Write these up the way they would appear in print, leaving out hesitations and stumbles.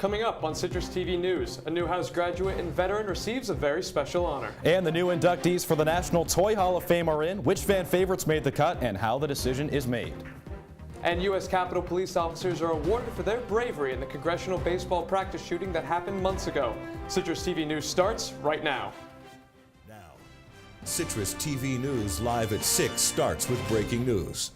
Coming up on Citrus TV News, a Newhouse graduate and veteran receives a very special honor. And the new inductees for the National Toy Hall of Fame are in, which fan favorites made the cut, and how the decision is made. And U.S. Capitol police officers are awarded for their bravery in the congressional baseball practice shooting that happened months ago. Citrus TV News starts right now. Now, Citrus TV News live at 6 starts with breaking news.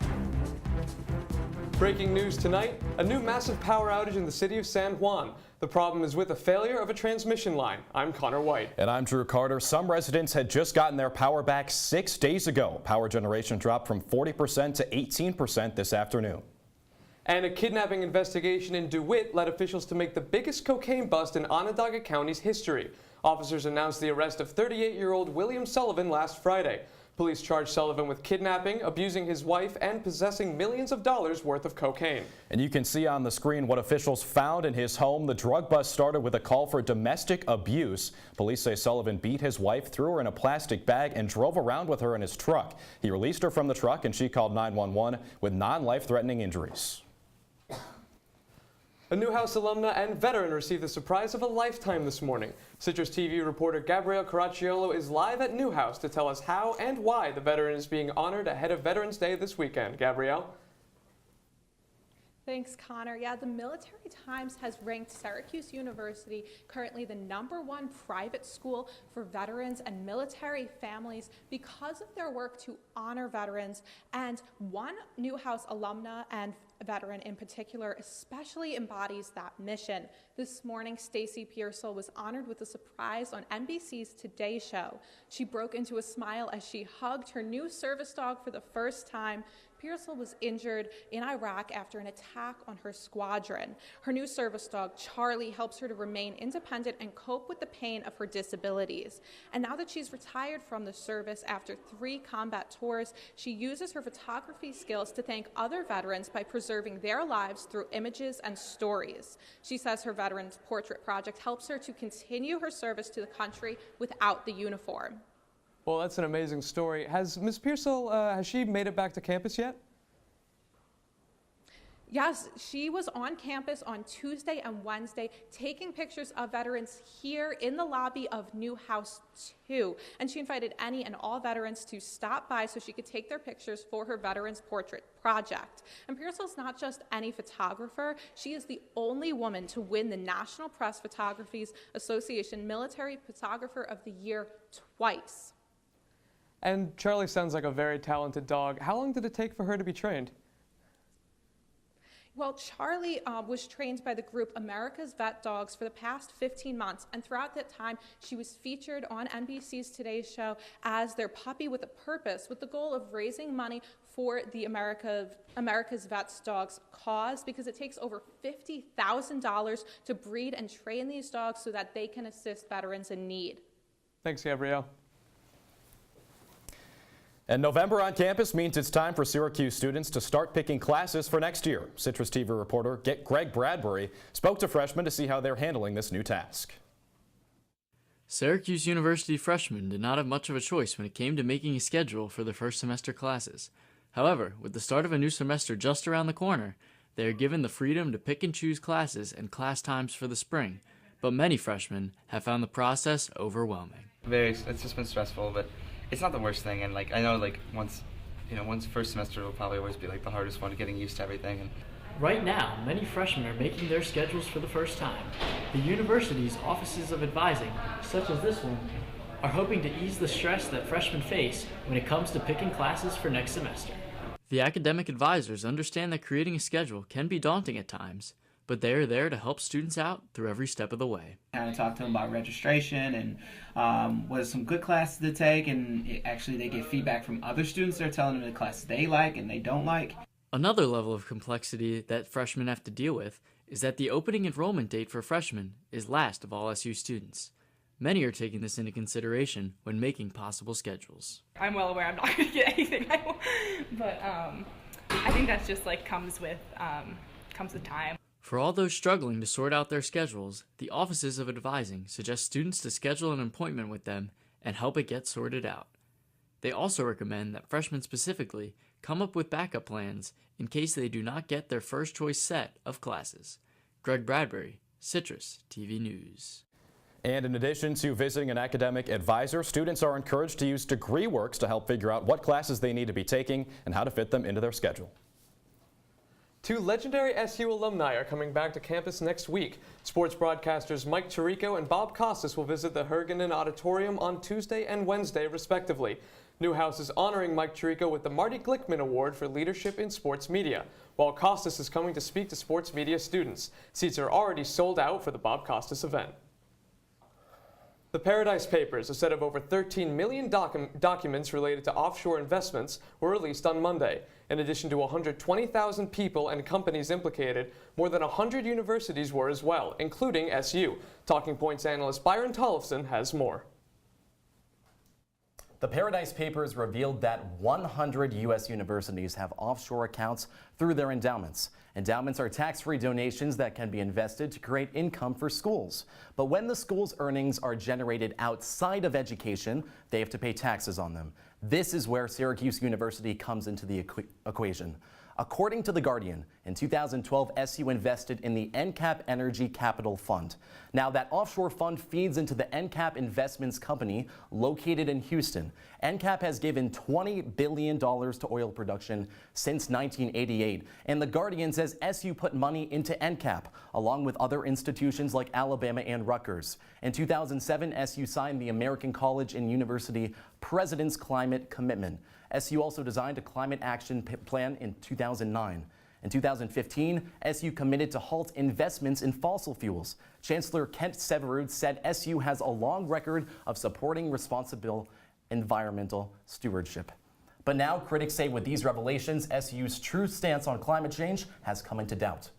Breaking news tonight, a new massive power outage in the city of San Juan. The problem is with a failure of a transmission line. I'm Conor Wight. And I'm Drew Carter. Some residents had just gotten their power back 6 days ago. Power generation dropped from 40% to 18% this afternoon. And a kidnapping investigation in DeWitt led officials to make the biggest cocaine bust in Onondaga County's history. Officers announced the arrest of 38-year-old William Sullivan last Friday. Police charged Sullivan with kidnapping, abusing his wife, and possessing millions of dollars worth of cocaine. And you can see on the screen what officials found in his home. The drug bust started with a call for domestic abuse. Police say Sullivan beat his wife, threw her in a plastic bag, and drove around with her in his truck. He released her from the truck, and she called 911 with non-life-threatening injuries. A Newhouse alumna and veteran received the surprise of a lifetime this morning. Citrus TV reporter Gabrielle Caracciolo is live at Newhouse to tell us how and why the veteran is being honored ahead of Veterans Day this weekend. Gabrielle? Thanks, Connor. Yeah, the Military Times has ranked Syracuse University currently the #1 private school for veterans and military families because of their work to honor veterans. And one Newhouse alumna and veteran in particular especially embodies that mission. This morning, Stacy Pearsall was honored with a surprise on NBC's Today Show. She broke into a smile as she hugged her new service dog for the first time. Pearsall was injured in Iraq after an attack on her squadron. Her new service dog, Charlie, helps her to remain independent and cope with the pain of her disabilities. And now that she's retired from the service after 3 combat tours, she uses her photography skills to thank other veterans by preserving their lives through images and stories. She says her Veterans Portrait Project helps her to continue her service to the country without the uniform. Well, that's an amazing story. Has Ms. Pearsall, has she made it back to campus yet? Yes, she was on campus on Tuesday and Wednesday taking pictures of veterans here in the lobby of Newhouse 2. And she invited any and all veterans to stop by so she could take their pictures for her Veterans Portrait Project. And Pearsall's not just any photographer, she is the only woman to win the National Press Photography Association Military Photographer of the Year twice. And Charlie sounds like a very talented dog. How long did it take for her to be trained? Well, Charlie was trained by the group America's Vet Dogs for the past 15 months, and throughout that time, she was featured on NBC's Today Show as their puppy with a purpose, with the goal of raising money for the America's Vet Dogs cause, because it takes over $50,000 to breed and train these dogs so that they can assist veterans in need. Thanks, Gabrielle. And November on campus means it's time for Syracuse students to start picking classes for next year. Citrus TV reporter Greg Bradbury spoke to freshmen to see how they're handling this new task. Syracuse University freshmen did not have much of a choice when it came to making a schedule for their first semester classes. However, with the start of a new semester just around the corner, they are given the freedom to pick and choose classes and class times for the spring. But many freshmen have found the process overwhelming. It's just been stressful, but it's not the worst thing, and I know once first semester will probably always be the hardest one, getting used to everything. And right now, many freshmen are making their schedules for the first time. The university's offices of advising, such as this one, are hoping to ease the stress that freshmen face when it comes to picking classes for next semester. The academic advisors understand that creating a schedule can be daunting at times, but they are there to help students out through every step of the way. Kind of talk to them about registration and what are some good classes to take, and actually they get feedback from other students. They're telling them the classes they like and they don't like. Another level of complexity that freshmen have to deal with is that the opening enrollment date for freshmen is last of all SU students. Many are taking this into consideration when making possible schedules. I'm well aware I'm not going to get anything I want, but I think that's just comes with time. For all those struggling to sort out their schedules, the offices of advising suggest students to schedule an appointment with them and help it get sorted out. They also recommend that freshmen specifically come up with backup plans in case they do not get their first choice set of classes. Greg Bradbury, Citrus TV News. And in addition to visiting an academic advisor, students are encouraged to use DegreeWorks to help figure out what classes they need to be taking and how to fit them into their schedule. 2 legendary SU alumni are coming back to campus next week. Sports broadcasters Mike Tirico and Bob Costas will visit the Hergenen Auditorium on Tuesday and Wednesday, respectively. Newhouse is honoring Mike Tirico with the Marty Glickman Award for Leadership in Sports Media, while Costas is coming to speak to sports media students. Seats are already sold out for the Bob Costas event. The Paradise Papers, a set of over 13 million documents related to offshore investments, were released on Monday. In addition to 120,000 people and companies implicated, more than 100 universities were as well, including SU. Talking Points analyst Byron Tollefson has more. The Paradise Papers revealed that 100 U.S. universities have offshore accounts through their endowments. Endowments are tax-free donations that can be invested to create income for schools. But when the school's earnings are generated outside of education, they have to pay taxes on them. This is where Syracuse University comes into the equation. According to The Guardian, in 2012, SU invested in the NCAP Energy Capital Fund. Now, that offshore fund feeds into the NCAP Investments Company located in Houston. NCAP has given $20 billion to oil production since 1988, and The Guardian says SU put money into NCAP, along with other institutions like Alabama and Rutgers. In 2007, SU signed the American College and University President's Climate Commitment. SU also designed a climate action plan in 2009. In 2015, SU committed to halt investments in fossil fuels. Chancellor Kent Severud said SU has a long record of supporting responsible environmental stewardship. But now critics say with these revelations, SU's true stance on climate change has come into doubt.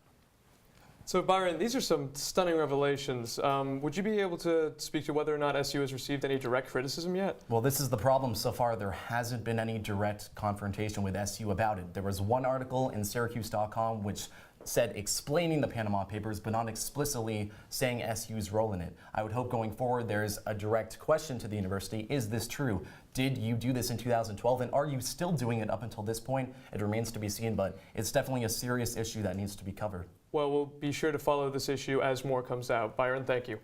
So Byron, these are some stunning revelations. Would you be able to speak to whether or not SU has received any direct criticism yet? Well, this is the problem so far. There hasn't been any direct confrontation with SU about it. There was one article in Syracuse.com which said explaining the Panama Papers, but not explicitly saying SU's role in it. I would hope going forward there's a direct question to the university. Is this true? Did you do this in 2012? And are you still doing it up until this point? It remains to be seen, but it's definitely a serious issue that needs to be covered. Well, we'll be sure to follow this issue as more comes out. Byron, thank you.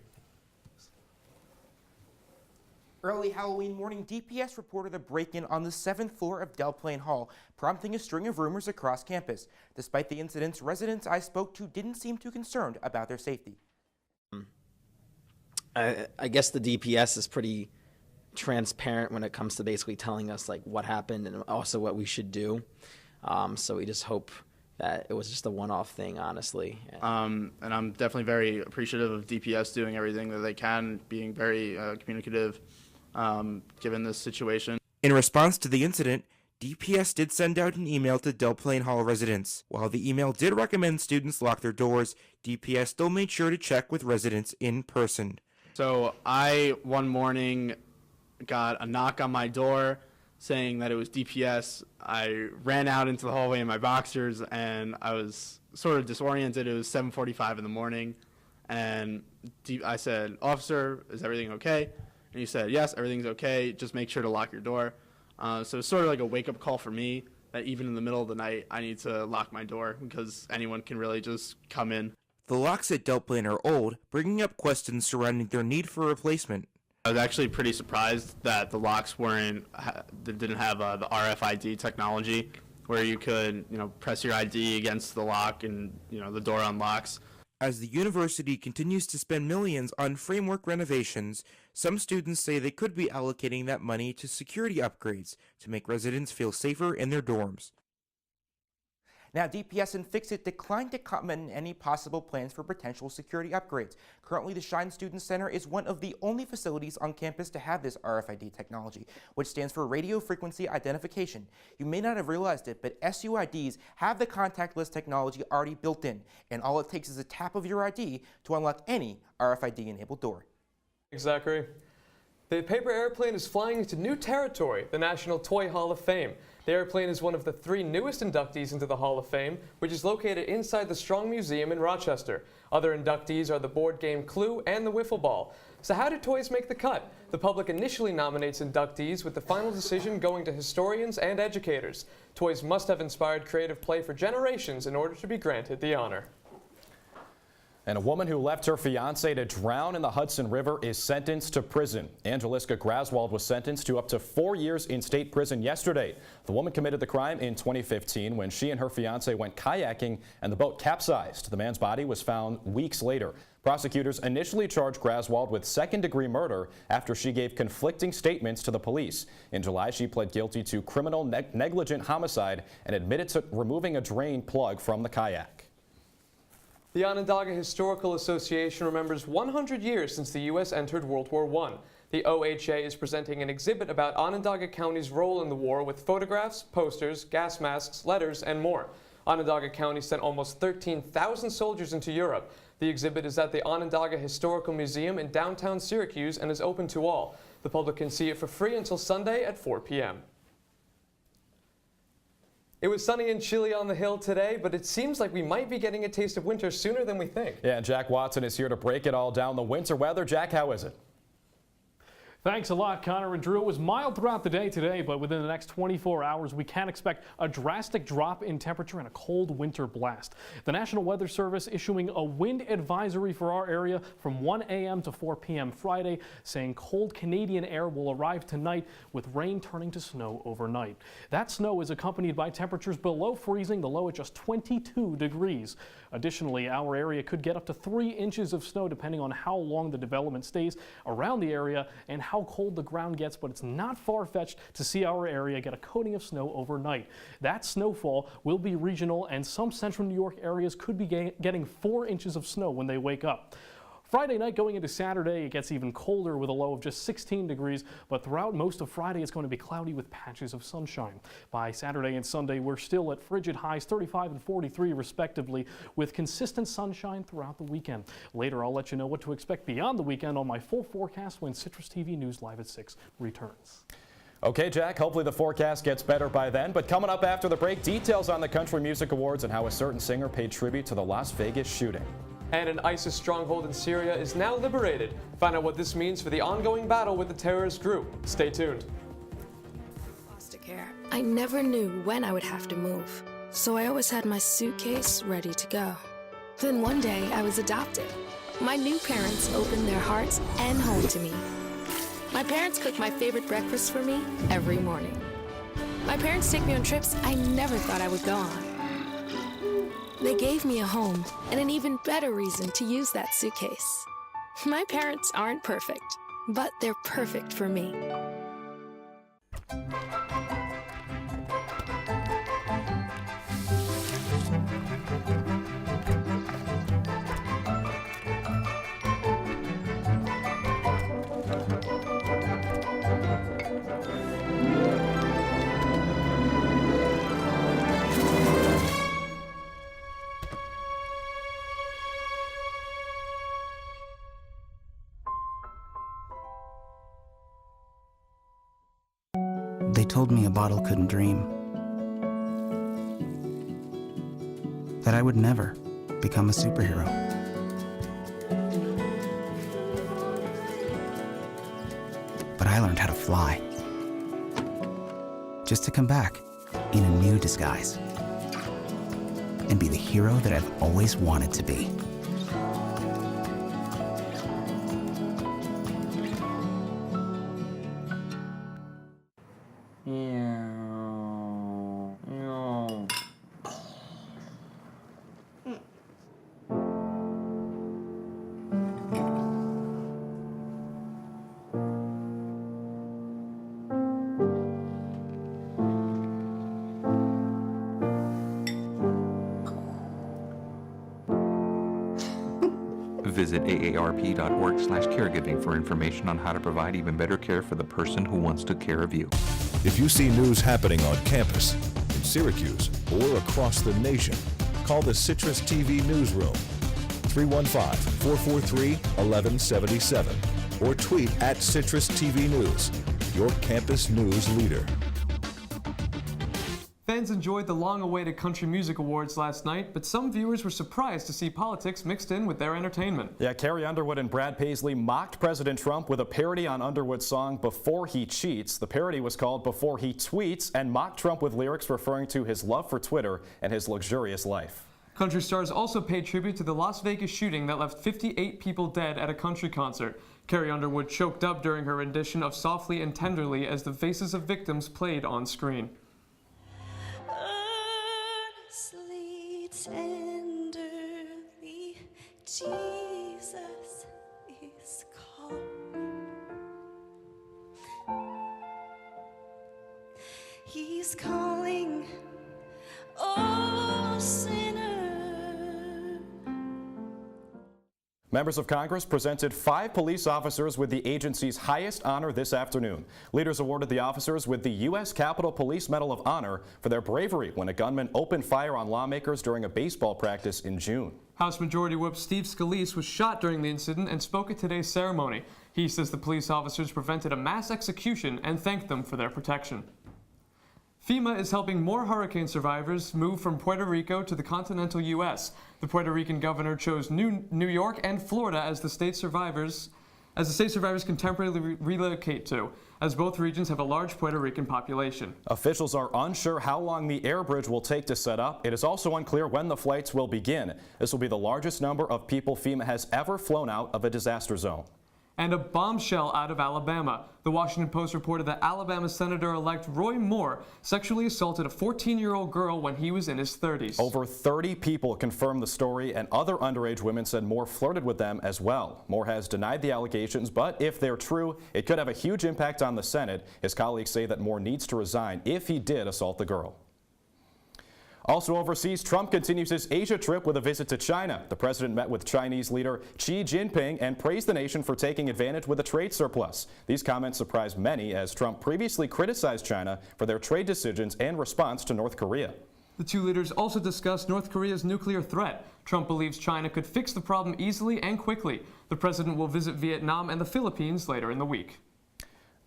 Early Halloween morning, DPS reported a break-in on the 7th floor of Del Plaine Hall, prompting a string of rumors across campus. Despite the incidents, residents I spoke to didn't seem too concerned about their safety. I guess the DPS is pretty transparent when it comes to basically telling us like what happened and also what we should do. So we just hope that it was just a one-off thing, honestly. And I'm definitely very appreciative of DPS doing everything that they can, being very communicative, given this situation. In response to the incident, DPS did send out an email to Del Plaine Hall residents. While the email did recommend students lock their doors, DPS still made sure to check with residents in person. So I, one morning, got a knock on my door saying that it was DPS. I ran out into the hallway in my boxers, and I was sort of disoriented. It was 7:45 in the morning, and I said, "Officer, is everything okay?" And he said, "Yes, everything's okay. Just make sure to lock your door." So it's sort of like a wake-up call for me that even in the middle of the night, I need to lock my door because anyone can really just come in. The locks at Del Plaine are old, bringing up questions surrounding their need for replacement. I was actually pretty surprised that the locks didn't have the RFID technology where you could, press your ID against the lock and, the door unlocks. As the university continues to spend millions on framework renovations, some students say they could be allocating that money to security upgrades to make residents feel safer in their dorms. Now, DPS and Fix-It declined to comment on any possible plans for potential security upgrades. Currently, the Shine Student Center is one of the only facilities on campus to have this RFID technology, which stands for Radio Frequency Identification. You may not have realized it, but SUIDs have the contactless technology already built in, and all it takes is a tap of your ID to unlock any RFID-enabled door. Thanks, Zachary. The paper airplane is flying into new territory, the National Toy Hall of Fame. The airplane is one of the 3 newest inductees into the Hall of Fame, which is located inside the Strong Museum in Rochester. Other inductees are the board game Clue and the Wiffle Ball. So how do toys make the cut? The public initially nominates inductees, with the final decision going to historians and educators. Toys must have inspired creative play for generations in order to be granted the honor. And a woman who left her fiancé to drown in the Hudson River is sentenced to prison. Angeliska Graswald was sentenced to up to 4 years in state prison yesterday. The woman committed the crime in 2015 when she and her fiancé went kayaking and the boat capsized. The man's body was found weeks later. Prosecutors initially charged Graswald with second-degree murder after she gave conflicting statements to the police. In July, she pled guilty to criminal negligent homicide and admitted to removing a drain plug from the kayak. The Onondaga Historical Association remembers 100 years since the U.S. entered World War I. The OHA is presenting an exhibit about Onondaga County's role in the war with photographs, posters, gas masks, letters, and more. Onondaga County sent almost 13,000 soldiers into Europe. The exhibit is at the Onondaga Historical Museum in downtown Syracuse and is open to all. The public can see it for free until Sunday at 4 p.m. It was sunny and chilly on the hill today, but it seems like we might be getting a taste of winter sooner than we think. Yeah, and Jack Watson is here to break it all down. The winter weather. Jack, how is it? Thanks a lot, Connor and Drew. It was mild throughout the day today, but within the next 24 hours, we can expect a drastic drop in temperature and a cold winter blast. The National Weather Service issuing a wind advisory for our area from 1 a.m. to 4 p.m. Friday, saying cold Canadian air will arrive tonight with rain turning to snow overnight. That snow is accompanied by temperatures below freezing, the low at just 22 degrees. Additionally, our area could get up to 3 inches of snow depending on how long the development stays around the area and how cold the ground gets, but it's not far-fetched to see our area get a coating of snow overnight. That snowfall will be regional, and some central New York areas could be getting 4 inches of snow when they wake up. Friday night going into Saturday, it gets even colder with a low of just 16 degrees, but throughout most of Friday, it's going to be cloudy with patches of sunshine. By Saturday and Sunday, we're still at frigid highs 35 and 43 respectively, with consistent sunshine throughout the weekend. Later, I'll let you know what to expect beyond the weekend on my full forecast when Citrus TV News Live at 6 returns. Okay, Jack, hopefully the forecast gets better by then. But coming up after the break, details on the Country Music Awards and how a certain singer paid tribute to the Las Vegas shooting. And an ISIS stronghold in Syria is now liberated. Find out what this means for the ongoing battle with the terrorist group. Stay tuned. Foster care. I never knew when I would have to move, so I always had my suitcase ready to go. Then one day I was adopted. My new parents opened their hearts and home to me. My parents cook my favorite breakfast for me every morning. My parents take me on trips I never thought I would go on. They gave me a home and an even better reason to use that suitcase. My parents aren't perfect, but they're perfect for me. They told me a bottle couldn't dream, that I would never become a superhero. But I learned how to fly, just to come back in a new disguise and be the hero that I've always wanted to be. Visit aarp.org/caregiving for information on how to provide even better care for the person who wants to care of you. If you see news happening on campus, in Syracuse, or across the nation, call the Citrus TV Newsroom, 315-443-1177, or tweet at CitrusTV News, your campus news leader. Fans enjoyed the long-awaited Country Music Awards last night, but some viewers were surprised to see politics mixed in with their entertainment. Yeah, Carrie Underwood and Brad Paisley mocked President Trump with a parody on Underwood's song Before He Cheats. The parody was called Before He Tweets and mocked Trump with lyrics referring to his love for Twitter and his luxurious life. Country stars also paid tribute to the Las Vegas shooting that left 58 people dead at a country concert. Carrie Underwood choked up during her rendition of Softly and Tenderly as the faces of victims played on screen. Earnestly, tenderly, Jesus is calling. He's calling, oh sinner. Members of Congress presented 5 police officers with the agency's highest honor this afternoon. Leaders awarded the officers with the U.S. Capitol Police Medal of Honor for their bravery when a gunman opened fire on lawmakers during a baseball practice in June. House Majority Whip Steve Scalise was shot during the incident and spoke at today's ceremony. He says the police officers prevented a mass execution and thanked them for their protection. FEMA is helping more hurricane survivors move from Puerto Rico to the continental U.S. The Puerto Rican governor chose New York and Florida as the state survivors can temporarily relocate to, as both regions have a large Puerto Rican population. Officials are unsure how long the air bridge will take to set up. It is also unclear when the flights will begin. This will be the largest number of people FEMA has ever flown out of a disaster zone. And a bombshell out of Alabama. The Washington Post reported that Alabama Senator-elect Roy Moore sexually assaulted a 14-year-old girl when he was in his 30s. Over 30 people confirmed the story, and other underage women said Moore flirted with them as well. Moore has denied the allegations, but if they're true, it could have a huge impact on the Senate. His colleagues say that Moore needs to resign if he did assault the girl. Also overseas, Trump continues his Asia trip with a visit to China. The president met with Chinese leader Xi Jinping and praised the nation for taking advantage with a trade surplus. These comments surprised many, as Trump previously criticized China for their trade decisions and response to North Korea. The two leaders also discussed North Korea's nuclear threat. Trump believes China could fix the problem easily and quickly. The president will visit Vietnam and the Philippines later in the week.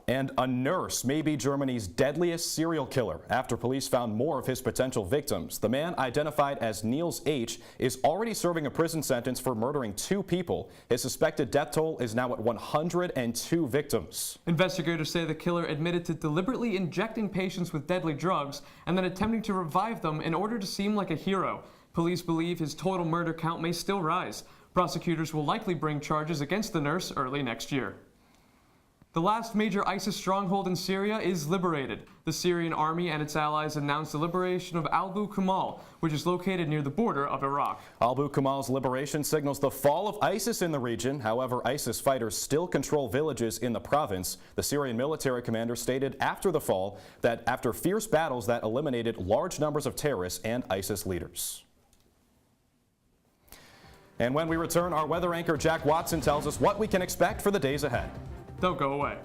And a nurse may be Germany's deadliest serial killer after police found more of his potential victims. The man, identified as Niels H., is already serving a prison sentence for murdering 2 people. His suspected death toll is now at 102 victims. Investigators say the killer admitted to deliberately injecting patients with deadly drugs and then attempting to revive them in order to seem like a hero. Police believe his total murder count may still rise. Prosecutors will likely bring charges against the nurse early next year. The last major ISIS stronghold in Syria is liberated. The Syrian army and its allies announced the liberation of Abu Kamal, which is located near the border of Iraq. Abu Kamal's liberation signals the fall of ISIS in the region. However, ISIS fighters still control villages in the province. The Syrian military commander stated after the fall that after fierce battles that eliminated large numbers of terrorists and ISIS leaders. And when we return, our weather anchor Jack Watson tells us what we can expect for the days ahead. Don't go away.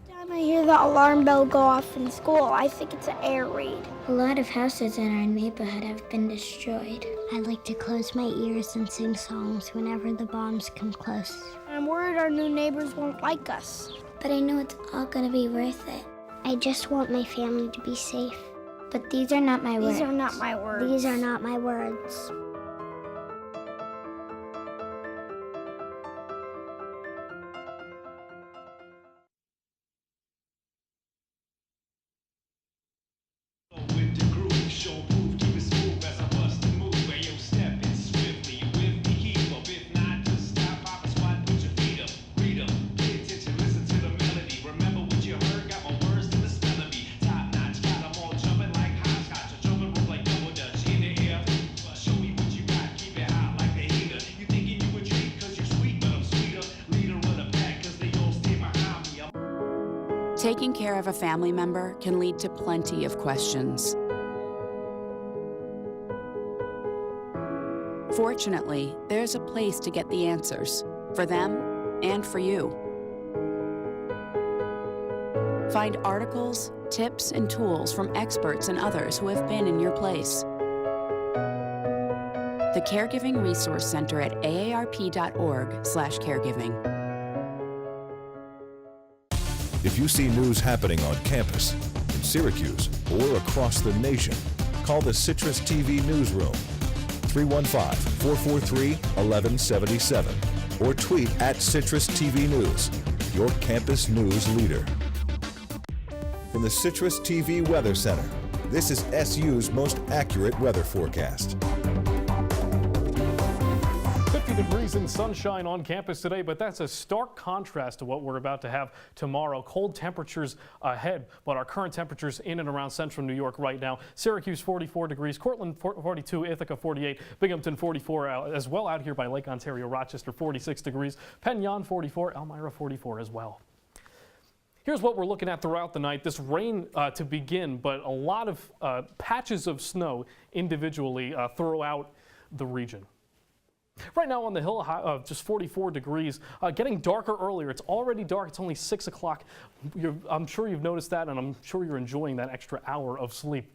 Every time I hear the alarm bell go off in school, I think it's an air raid. A lot of houses in our neighborhood have been destroyed. I like to close my ears and sing songs whenever the bombs come close. I'm worried our new neighbors won't like us. But I know it's all gonna be worth it. I just want my family to be safe. But these are not my words. These are not my words. These are not my words. Taking care of a family member can lead to plenty of questions. Fortunately, there's a place to get the answers, for them and for you. Find articles, tips, and tools from experts and others who have been in your place. The Caregiving Resource Center at aarp.org/caregiving. If you see news happening on campus, in Syracuse, or across the nation, call the CitrusTV Newsroom, 315-443-1177, or tweet at CitrusTV News, your campus news leader. From the CitrusTV Weather Center, this is SU's most accurate weather forecast. days and sunshine on campus today, but that's a stark contrast to what we're about to have tomorrow. Cold temperatures ahead, but our current temperatures in and around central New York right now. Syracuse 44 degrees, Cortland 42, Ithaca 48, Binghamton 44 as well out here by Lake Ontario, Rochester 46 degrees, Penn Yan 44, Elmira 44 as well. Here's what we're looking at throughout the night. This rain to begin, but a lot of patches of snow individually throughout the region. Right now on the hill, just 44 degrees, getting darker earlier. It's already dark. It's only 6 o'clock. I'm sure you've noticed that, and I'm sure you're enjoying that extra hour of sleep.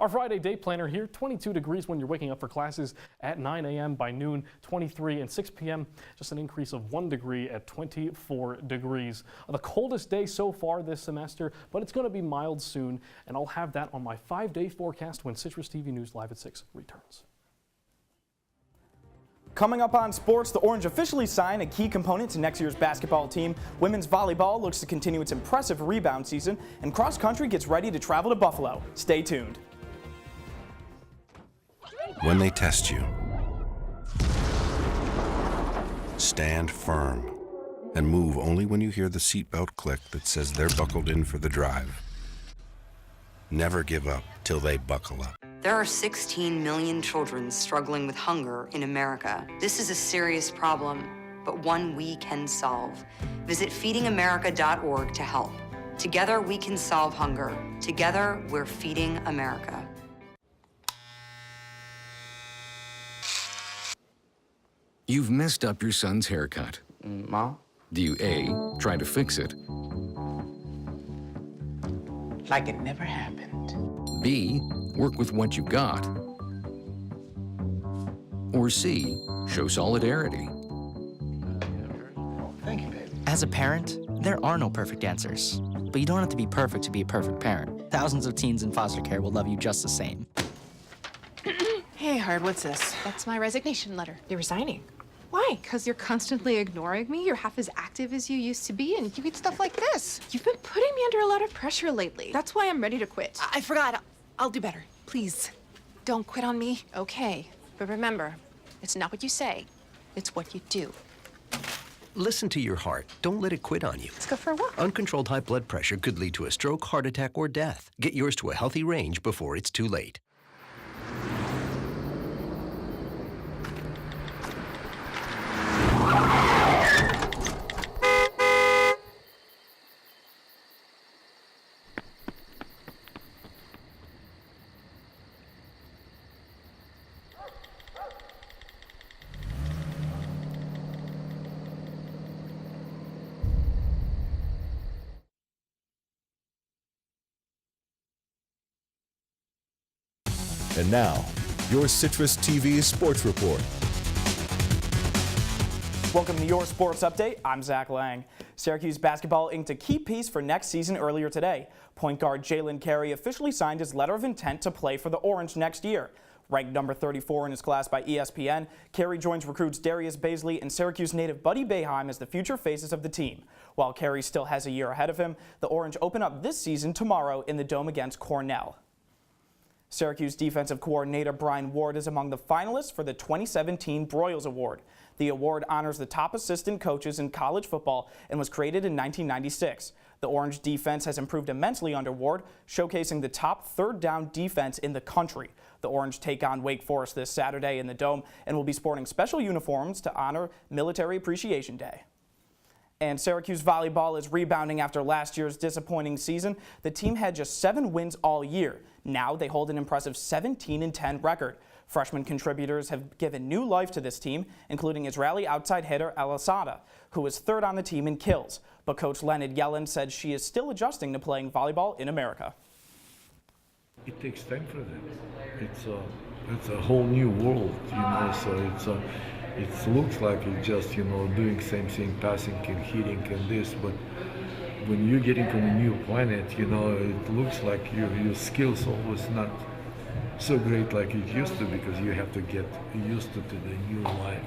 Our Friday day planner here, 22 degrees when you're waking up for classes at 9 a.m. By noon, 23, and 6 p.m., just an increase of 1 degree at 24 degrees. The coldest day so far this semester, but it's going to be mild soon, and I'll have that on my 5-day forecast when Citrus TV News Live at 6 returns. Coming up on sports, the Orange officially signed a key component to next year's basketball team. Women's volleyball looks to continue its impressive rebound season, and cross country gets ready to travel to Buffalo. Stay tuned. When they test you, stand firm and move only when you hear the seatbelt click that says they're buckled in for the drive. Never give up till they buckle up. There are 16 million children struggling with hunger in America. This is a serious problem, but one we can solve. Visit feedingamerica.org to help. Together we can solve hunger. Together we're feeding America. You've messed up your son's haircut. Mom? Do you A, try to fix it? Like it never happened. B, work with what you got? Or C, show solidarity? Thank you, baby. As a parent, there are no perfect answers. But you don't have to be perfect to be a perfect parent. Thousands of teens in foster care will love you just the same. Hey, Hard, what's this? That's my resignation letter. You're resigning? Why? Because you're constantly ignoring me. You're half as active as you used to be, and you eat stuff like this. You've been putting me under a lot of pressure lately. That's why I'm ready to quit. I forgot. I'll do better. Please, don't quit on me. Okay, but remember, it's not what you say. It's what you do. Listen to your heart. Don't let it quit on you. Let's go for a walk. Uncontrolled high blood pressure could lead to a stroke, heart attack, or death. Get yours to a healthy range before it's too late. And now, your Citrus TV Sports Report. Welcome to your sports update. I'm Zach Lang. Syracuse Basketball inked a key piece for next season earlier today. Point guard Jalen Carey officially signed his letter of intent to play for the Orange next year. Ranked number 34 in his class by ESPN, Carey joins recruits Darius Baisley and Syracuse native Buddy Boeheim as the future faces of the team. While Carey still has a year ahead of him, the Orange open up this season tomorrow in the Dome against Cornell. Syracuse defensive coordinator Brian Ward is among the finalists for the 2017 Broyles Award. The award honors the top assistant coaches in college football and was created in 1996. The Orange defense has improved immensely under Ward, showcasing the top third down defense in the country. The Orange take on Wake Forest this Saturday in the Dome and will be sporting special uniforms to honor Military Appreciation Day. And Syracuse volleyball is rebounding after last year's disappointing season. The team had just 7 wins all year. Now they hold an impressive 17-10 record. Freshman contributors have given new life to this team, including Israeli outside hitter Al-Assada, who is third on the team in kills. But Coach Leonard Yellen said she is still adjusting to playing volleyball in America. It takes time for them. It's a whole new world, so it looks like it's just, doing same thing, passing and hitting and this, but when you're getting on a new planet, it looks like your skills always not so great like it used to, because you have to get used to the new life.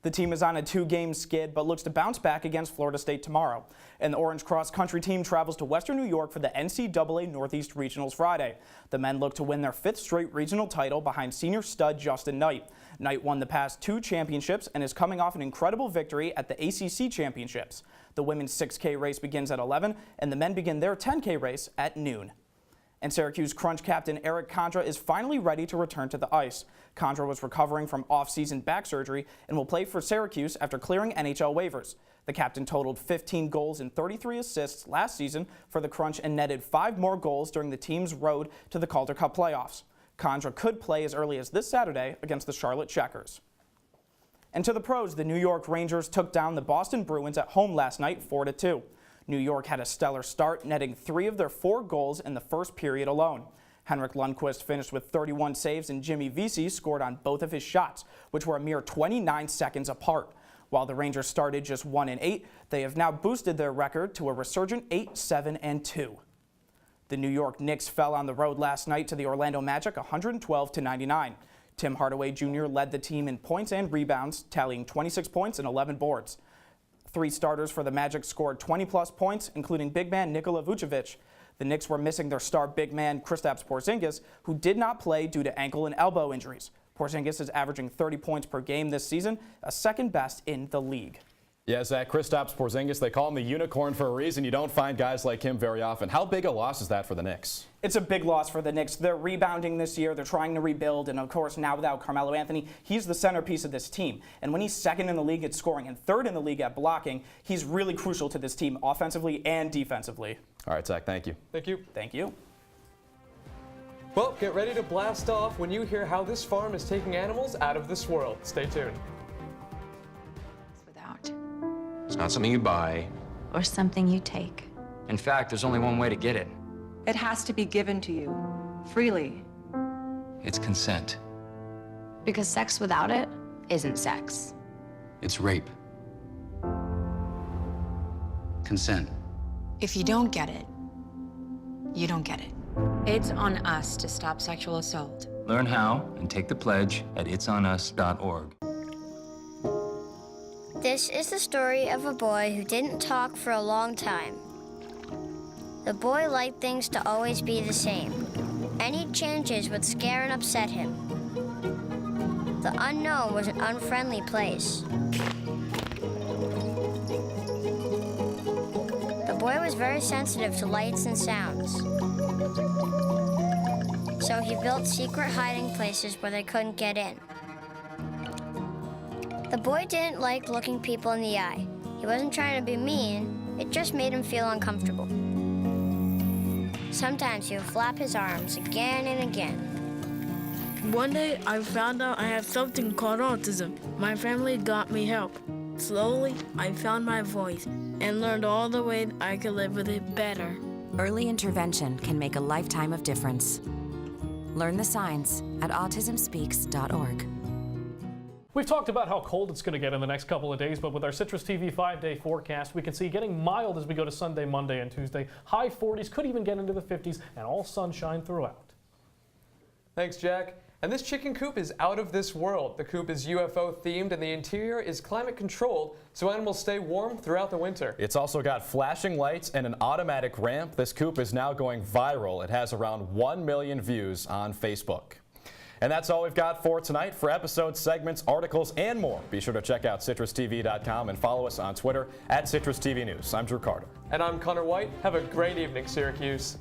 The team is on a 2-game skid, but looks to bounce back against Florida State tomorrow. And the Orange cross-country team travels to Western New York for the NCAA Northeast Regionals Friday. The men look to win their 5th straight regional title behind senior stud Justin Knight. Knight won the past 2 championships and is coming off an incredible victory at the ACC championships. The women's 6K race begins at 11, and the men begin their 10K race at noon. And Syracuse Crunch captain Eric Conor is finally ready to return to the ice. Conor was recovering from off-season back surgery and will play for Syracuse after clearing NHL waivers. The captain totaled 15 goals and 33 assists last season for the Crunch and netted 5 more goals during the team's road to the Calder Cup playoffs. Conor could play as early as this Saturday against the Charlotte Checkers. And to the pros, the New York Rangers took down the Boston Bruins at home last night 4-2. New York had a stellar start, netting 3 of their 4 goals in the first period alone. Henrik Lundqvist finished with 31 saves, and Jimmy Vesey scored on both of his shots, which were a mere 29 seconds apart. While the Rangers started just 1-8, they have now boosted their record to a resurgent 8-7-2. The New York Knicks fell on the road last night to the Orlando Magic 112-99. Tim Hardaway Jr. led the team in points and rebounds, tallying 26 points and 11 boards. 3 starters for the Magic scored 20-plus points, including big man Nikola Vucevic. The Knicks were missing their star big man Kristaps Porzingis, who did not play due to ankle and elbow injuries. Porzingis is averaging 30 points per game this season, a second best in the league. Yeah, Zach, Kristaps Porzingis, they call him the unicorn for a reason. You don't find guys like him very often. How big a loss is that for the Knicks? It's a big loss for the Knicks. They're rebounding this year. They're trying to rebuild. And, of course, now without Carmelo Anthony, he's the centerpiece of this team. And when he's second in the league at scoring and third in the league at blocking, he's really crucial to this team offensively and defensively. All right, Zach, thank you. Thank you. Thank you. Well, get ready to blast off when you hear how this farm is taking animals out of this world. Stay tuned. It's not something you buy. Or something you take. In fact, there's only one way to get it. It has to be given to you, freely. It's consent. Because sex without it isn't sex. It's rape. Consent. If you don't get it, you don't get it. It's on us to stop sexual assault. Learn how and take the pledge at itsonus.org. This is the story of a boy who didn't talk for a long time. The boy liked things to always be the same. Any changes would scare and upset him. The unknown was an unfriendly place. The boy was very sensitive to lights and sounds. So he built secret hiding places where they couldn't get in. The boy didn't like looking people in the eye. He wasn't trying to be mean, it just made him feel uncomfortable. Sometimes he would flap his arms again and again. One day I found out I had something called autism. My family got me help. Slowly, I found my voice and learned all the ways I could live with it better. Early intervention can make a lifetime of difference. Learn the signs at autismspeaks.org. We've talked about how cold it's going to get in the next couple of days, but with our Citrus TV 5-day forecast, we can see getting mild as we go to Sunday, Monday, and Tuesday. High 40s, could even get into the 50s, and all sunshine throughout. Thanks, Jack. And this chicken coop is out of this world. The coop is UFO themed and the interior is climate controlled, so animals stay warm throughout the winter. It's also got flashing lights and an automatic ramp. This coop is now going viral. It has around 1 million views on Facebook. And that's all we've got for tonight. For episodes, segments, articles, and more, be sure to check out CitrusTV.com and follow us on Twitter at CitrusTV News. I'm Drew Carter. And I'm Conor Wight. Have a great evening, Syracuse.